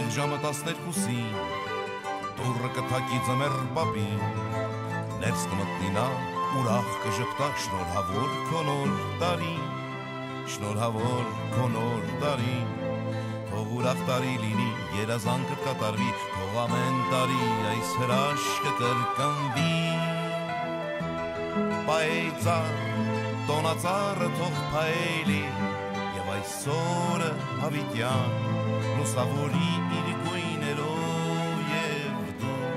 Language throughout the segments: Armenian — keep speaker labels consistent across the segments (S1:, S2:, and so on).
S1: Եվուղիղ ժամը 12-ին դուռը կթակի ձմեռ պապին, ներս կմտնի նա ուրախ կժպտա շնորհավոր քո նոր տարին, շնորհավոր քո նոր տարին, թող ուրախ տարի լինի, երազանքդ կատարվի, թող ամեն տարի այս հրաշքը կրկնվի։ Պայծառ տոնածառը թող փայլի, եւ այսօրը հավիտյան լուսավորի իր գույներով, եւ դու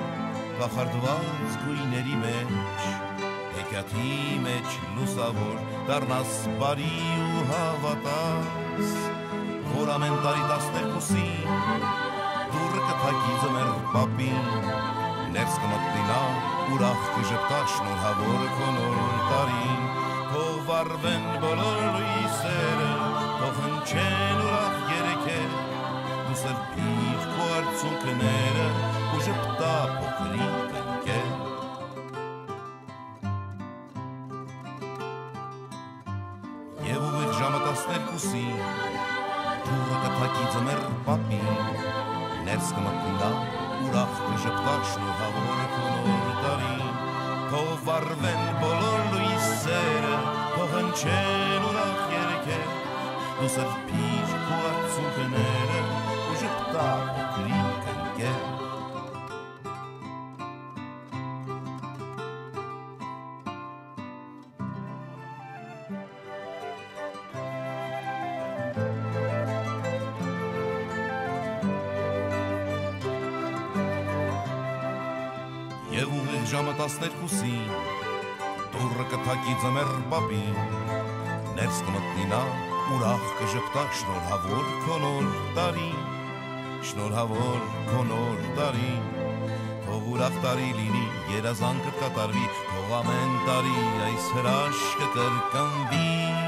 S1: կախարդված գույների մեջ, հեքիաթի մեջ լուսավոր դառնաս բարի ու հավատաս, որ ամեն տարի 12-ին դուռը կթակի ձմեռ պապին, ներս կմտնի նա ուրախ կժպտա շնորհավոր քո նոր տարին, թող վառվեն բոլոր լույսերը, թող հնչեն ուրախ երեքեր, դու սրբիր քո արցունքները ու ժպտա փոքրիկ ընկեր։ Եվուղիղ ժամը 12-ին դուռը կթակի ձմեռ պապին, ներս կմտնի նա ուրախ կժպտա շնորհավոր քո նոր տարին, թող վառվեն բոլոր լույսերը, թող հնչեն ուրախ երեքեր, դու սրբիր քո արցունքները ու ժպտա փոքրիկ ընկեր։ Եվուղիղ ժամը 12-ին դուռը կթակի ձմեռ պապին, ներս կմտնի նա ուրախ կժպտա շնորհավոր քո նոր տարին, շնորհավոր քո նոր տարին, թող ուրախ տարի լինի, երազանքդ կատարվի, թող ամեն տարի այս հրաշքը կրկնվի։